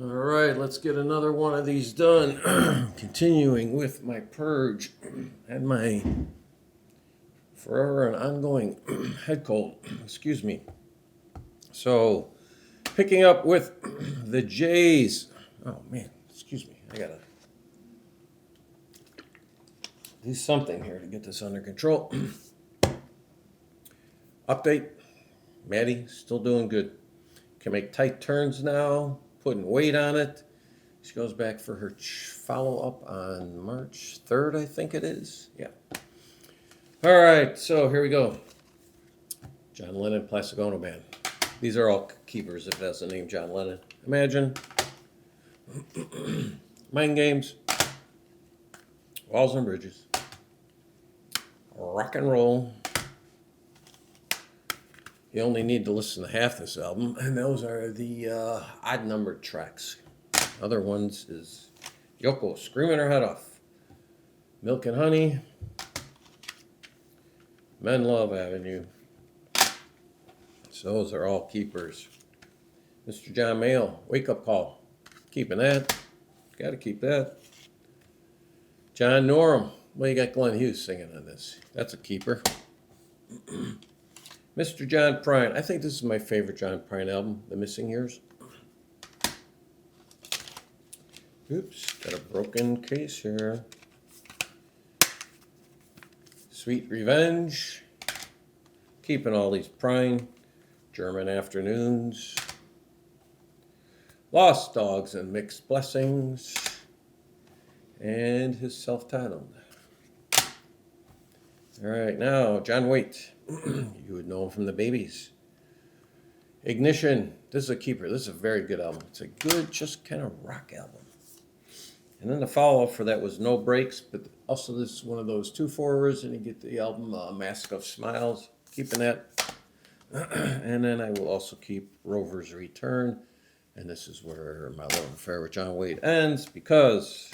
All right, let's get another one of these done. Continuing with my purge and my forever and ongoing head cold. Excuse me. So, picking up with the J's. Oh man, excuse me. I gotta do something here to get this under control. Update. Maddie, still doing good. Can make tight turns now, putting weight on it. She goes back for her follow-up on March 3rd, I think it is. Yeah. All right, so here we go. John Lennon, Plastic Ono Band. These are all keepers if it has the name John Lennon. Imagine. Mind Games. Walls and Bridges. Rock and Roll. You only need to listen to half this album, and those are the odd-numbered tracks. Other ones is Yoko screaming her head off. Milk and Honey. Men Love Avenue. So those are all keepers. Mr. John Mayall, Wake Up Call. Keeping that. Got to keep that. John Norum. Well, you got Glenn Hughes singing on this. That's a keeper. Mr. John Prine. I think this is my favorite John Prine album, The Missing Years. Oops, got a broken case here. Sweet Revenge. Keeping all these Prine. German Afternoons. Lost Dogs and Mixed Blessings. And his self-titled. All right, now, John Waite. You would know him from the Babies. Ignition. This is a keeper. This is a very good album. It's a good, just kind of rock album. And then the follow-up for that was No Breaks, but also this is one of those 2-4ers, and you get the album Mask of Smiles. Keeping that. And then I will also keep Rover's Return. And this is where my love affair with John Waite ends, because,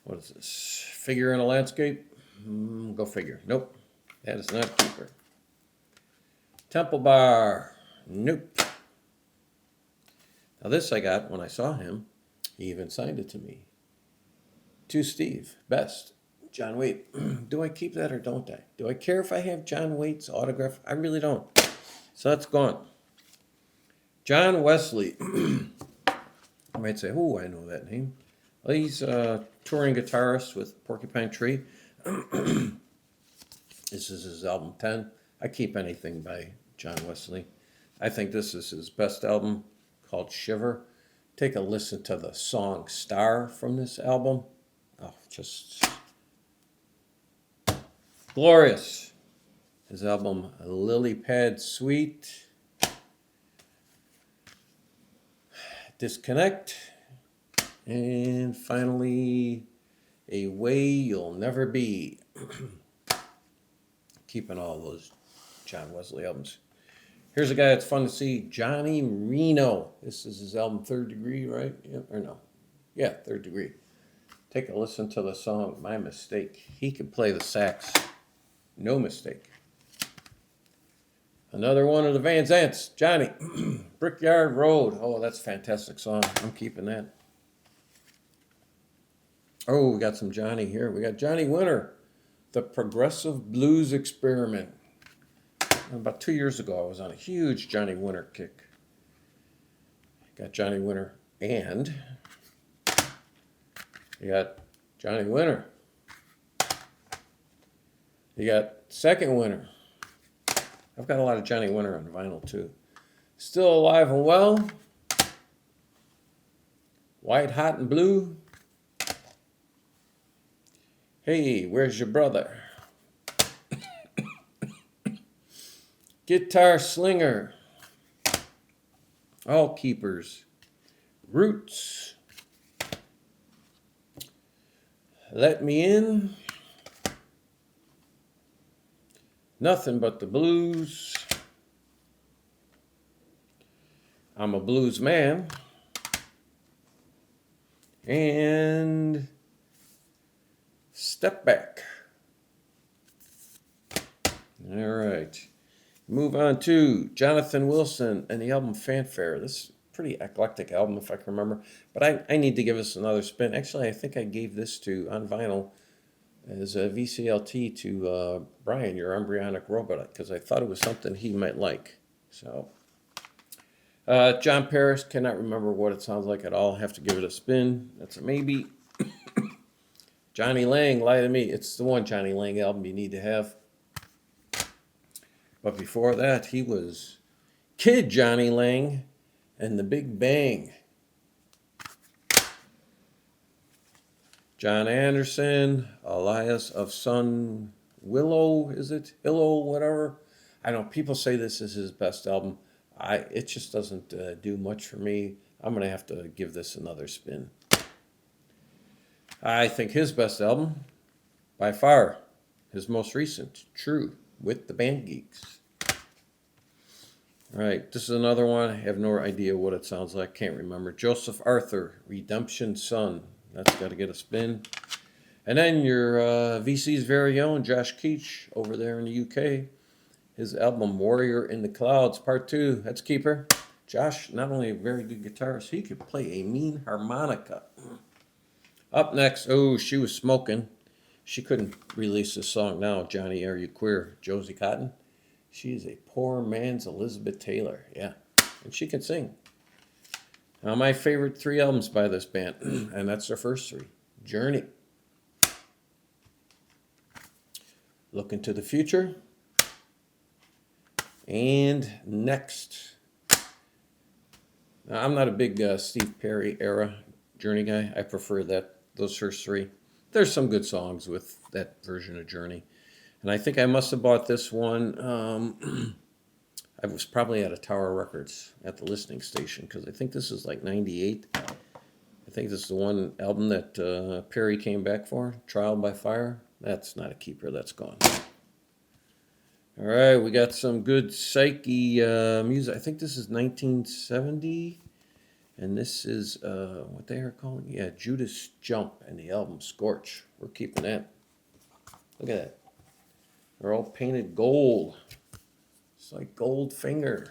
what is this? Figure in a Landscape? Go figure. Nope. That is not a keeper. Temple Bar. Nope. Now this I got when I saw him. He even signed it to me. To Steve. Best. John Waite. Do I keep that or don't I? Do I care if I have John Waite's autograph? I really don't. So that's gone. John Wesley. I might say, oh, I know that name. Well, he's a touring guitarist with Porcupine Tree. This is his album 10. I keep anything by John Wesley. I think this is his best album, called Shiver. Take a listen to the song Star from this album. Oh, just glorious. His album Lily Pad Suite. Disconnect. And finally, A Way You'll Never Be. Keeping all those John Wesley albums. Here's a guy that's fun to see, Johnny Reno. This is his album Third Degree, right? Yeah, or no? Yeah, Third Degree. Take a listen to the song My Mistake. He can play the sax. No mistake. Another one of the Van Zants, Johnny. Brickyard Road. Oh, that's a fantastic song. I'm keeping that. Oh, we got some Johnny here. We got Johnny Winter, The Progressive Blues Experiment. About 2 years ago, I was on a huge Johnny Winter kick. Got Johnny Winter, and you got Johnny Winter. You got Second Winter. I've got a lot of Johnny Winter on vinyl, too. Still Alive and Well. White, Hot, and Blue. Hey, Where's Your Brother? Guitar Slinger. All keepers. Roots. Let Me In. Nothing But the Blues. I'm a Blues Man. And Step Back. All right. Move on to Jonathan Wilson and the album Fanfare. This pretty eclectic album, if I can remember. But I need to give this another spin. Actually, I think I gave this to on vinyl as a VCLT to Brian, your embryonic robot, because I thought it was something he might like. So, John Paris, cannot remember what it sounds like at all. Have to give it a spin. That's a maybe. Johnny Lang, Lie to Me. It's the one Johnny Lang album you need to have. But before that, he was Kid Johnny Lang and the Big Bang. John Anderson, Elias of Sun Willow, is it? Willow, whatever. I know people say this is his best album. It just doesn't do much for me. I'm going to have to give this another spin. I think his best album, by far, his most recent, True, with the Band Geeks. All right, this is another one. I have no idea what it sounds like. Can't remember. Joseph Arthur, Redemption Son. That's got to get a spin. And then your VC's very own Josh Keach over there in the UK. His album Warrior in the Clouds, Part 2. That's keeper. Josh, not only a very good guitarist, he could play a mean harmonica. Up next, oh, she was smoking. She couldn't release this song now. Johnny, Are You Queer? Josie Cotton. She's a poor man's Elizabeth Taylor. Yeah, and she can sing. Now, my favorite 3 albums by this band, and that's their first 3. Journey. Look into the Future. And Next. Now, I'm not a big Steve Perry era Journey guy. I prefer those first 3. There's some good songs with that version of Journey. And I think I must have bought this one. I was probably at a Tower Records at the listening station because I think this is like 98. I think this is the one album that Perry came back for, Trial by Fire. That's not a keeper. That's gone. All right, we got some good psyche music. I think this is 1970. And this is what they are calling, yeah, Judas Jump and the album Scorch. We're keeping that. Look at that. They're all painted gold. It's like Goldfinger.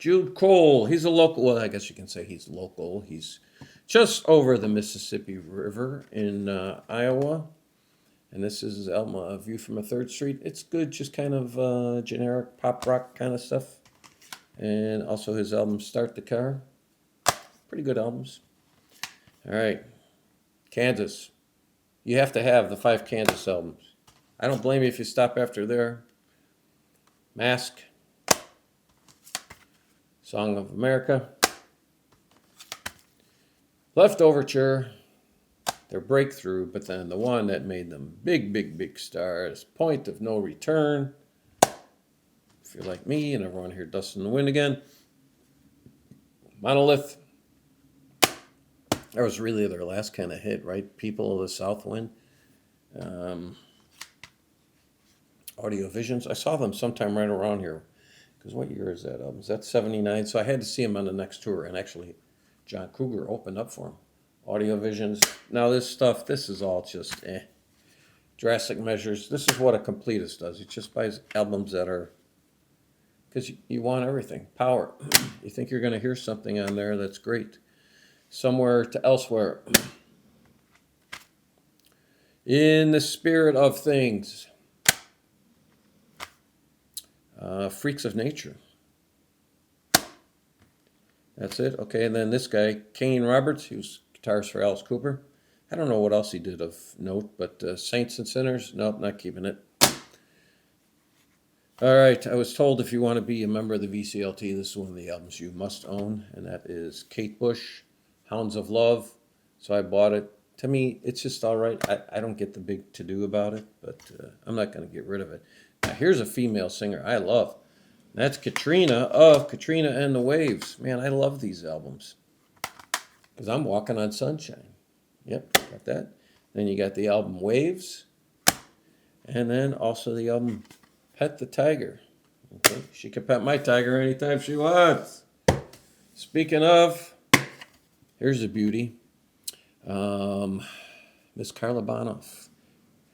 Jude Cole, he's a local, well, I guess you can say he's local. He's just over the Mississippi River in Iowa. And this is his album, A View from a Third Street. It's good, just kind of generic pop rock kind of stuff. And also his album, Start the Car. Pretty good albums. All right. Kansas. You have to have the 5 Kansas albums. I don't blame you if you stop after there. Mask. Song of America. Left Overture. Their breakthrough, but then the one that made them big, big, big stars. Point of No Return. If you're like me and everyone here Dust in the Wind again. Monolith. That was really their last kind of hit, right? People of the South Wind. Audio Visions. I saw them sometime right around here. Because what year is that album? Is that 79? So I had to see them on the next tour. And actually, John Cougar opened up for them. Audio Visions. Now this stuff, this is all just Drastic Measures. This is what a completist does. He just buys albums that are, because you want everything. Power. You think you're going to hear something on there that's great. Somewhere to Elsewhere. In the Spirit of Things. Freaks of Nature. That's it. Okay, and then this guy, Kane Roberts, he was guitarist for Alice Cooper. I don't know what else he did of note, but Saints and Sinners, nope, not keeping it. All right, I was told if you want to be a member of the VCLT, this is one of the albums you must own, and that is Kate Bush, Hounds of Love. So I bought it. To me, it's just all right. I don't get the big to-do about it, but I'm not going to get rid of it. Now, here's a female singer I love. That's Katrina of Katrina and the Waves. Man, I love these albums. Because I'm Walking on Sunshine. Yep, got that. Then you got the album Waves. And then also the album Pet the Tiger. Okay, she can pet my tiger anytime she wants. Speaking of, here's a beauty. Miss Carla Bonoff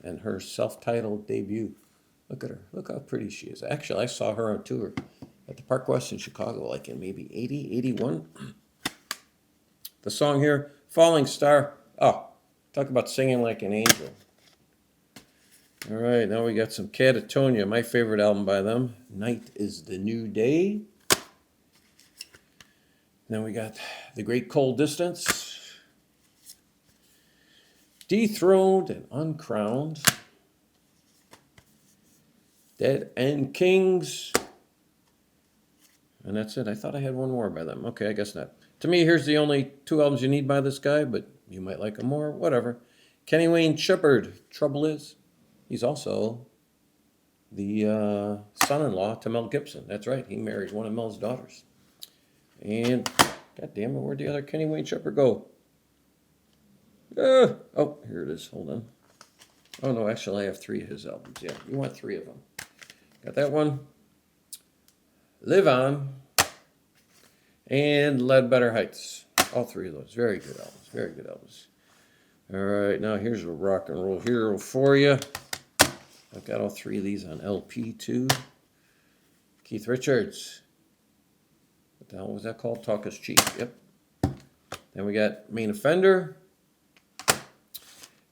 and her self-titled debut. Look at her. Look how pretty she is. Actually, I saw her on tour at the Park West in Chicago, like in maybe 80, 81. The song here, Falling Star. Oh, talk about singing like an angel. All right, now we got some Catatonia, my favorite album by them. Night is the New Day. Then we got The Great Cold Distance. Dethroned and Uncrowned. Dead End Kings. And that's it. I thought I had one more by them. Okay, I guess not. To me, here's the only 2 albums you need by this guy, but you might like them more, whatever. Kenny Wayne Shepherd, Trouble Is. He's also the son-in-law to Mel Gibson. That's right, he married one of Mel's daughters. And, god damn it, where'd the other Kenny Wayne Shepherd go? Oh, here it is, hold on. Oh no, actually I have 3 of his albums. Yeah, you want 3 of them. Got that one. Live On. And Ledbetter Heights. All 3 of those. Very good albums. Very good albums. All right, now here's a rock and roll hero for you. I've got all 3 of these on LP too. Keith Richards. What the hell was that called? Talk Is Cheap. Yep. Then we got Main Offender.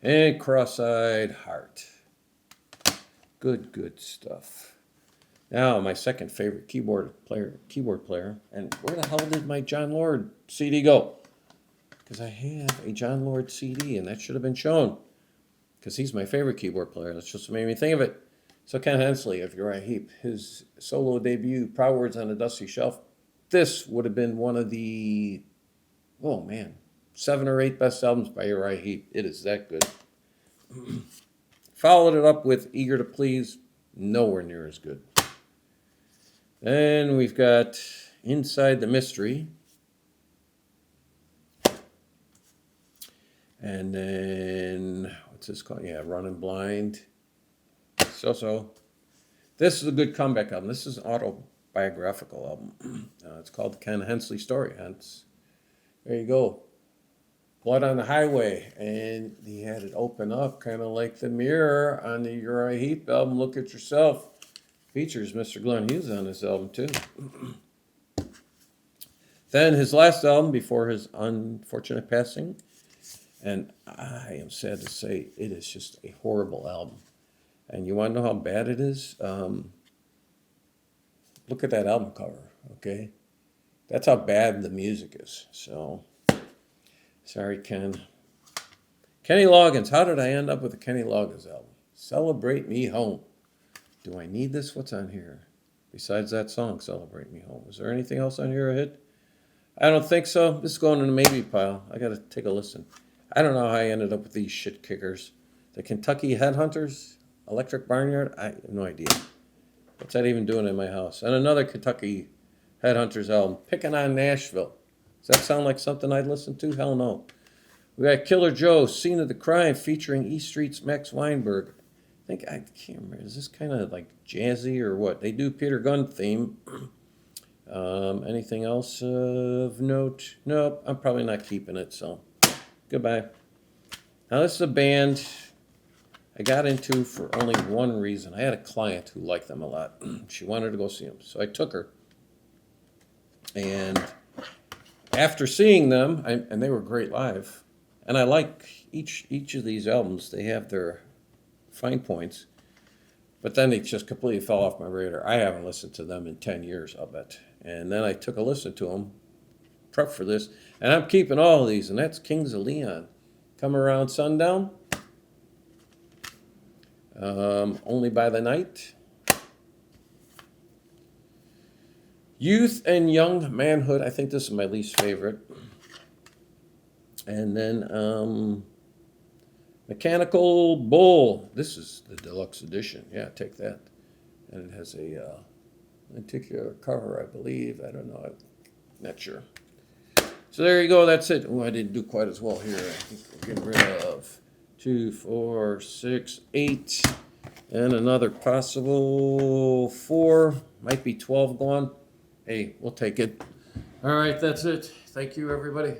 And Cross-Eyed Heart. Good stuff. Now, my second favorite keyboard player. And where the hell did my John Lord CD go? Because I have a John Lord CD, and that should have been shown. Because he's my favorite keyboard player. That's just what made me think of it. So Ken Hensley of Uriah Heep, his solo debut, Proud Words on a Dusty Shelf. This would have been one of the, 7 or 8 best albums by Uriah Heep. It is that good. Followed it up with Eager to Please. Nowhere near as good. Then we've got Inside the Mystery. And then, what's this called? Yeah, Running Blind. So. This is a good comeback album. This is an autobiographical album. It's called The Ken Hensley Story. Hence, there you go. Blood on the Highway. And he had it open up kind of like the mirror on the Uriah Heep album, Look at Yourself. Features Mr. Glenn Hughes on this album too. Then his last album before his unfortunate passing. And I am sad to say it is just a horrible album. And you want to know how bad it is? Look at that album cover, okay? That's how bad the music is. So, sorry, Ken. Kenny Loggins. How did I end up with a Kenny Loggins album? Celebrate Me Home. Do I need this? What's on here? Besides that song, Celebrate Me Home. Is there anything else on here a hit? I don't think so. This is going in the maybe pile. I got to take a listen. I don't know how I ended up with these shit kickers. The Kentucky Headhunters, Electric Barnyard, I have no idea. What's that even doing in my house? And another Kentucky Headhunters album, Pickin' on Nashville. Does that sound like something I'd listen to? Hell no. We got Killer Joe, Scene of the Crime, featuring E Street's Max Weinberg. I can't remember, is this kind of like jazzy or what? They do Peter Gunn theme. Anything else of note? Nope, I'm probably not keeping it, so goodbye. Now this is a band I got into for only one reason. I had a client who liked them a lot. She wanted to go see them, so I took her. And after seeing them, and they were great live, and I like each of these albums. They have their fine points, but then they just completely fell off my radar. I haven't listened to them in 10 years, I'll bet. And then I took a listen to them, prep for this, and I'm keeping all of these, and that's Kings of Leon. Come Around Sundown, Only by the Night, Youth and Young Manhood. I think this is my least favorite. And then Mechanical Bull. This is the deluxe edition. Yeah, take that. And it has a lenticular cover, I believe. I don't know. I'm not sure. So there you go. That's it. Oh, I didn't do quite as well here. I think we're getting rid of 2, 4, 6, 8. And another possible 4. Might be 12 gone. Hey, we'll take it. All right, that's it. Thank you, everybody.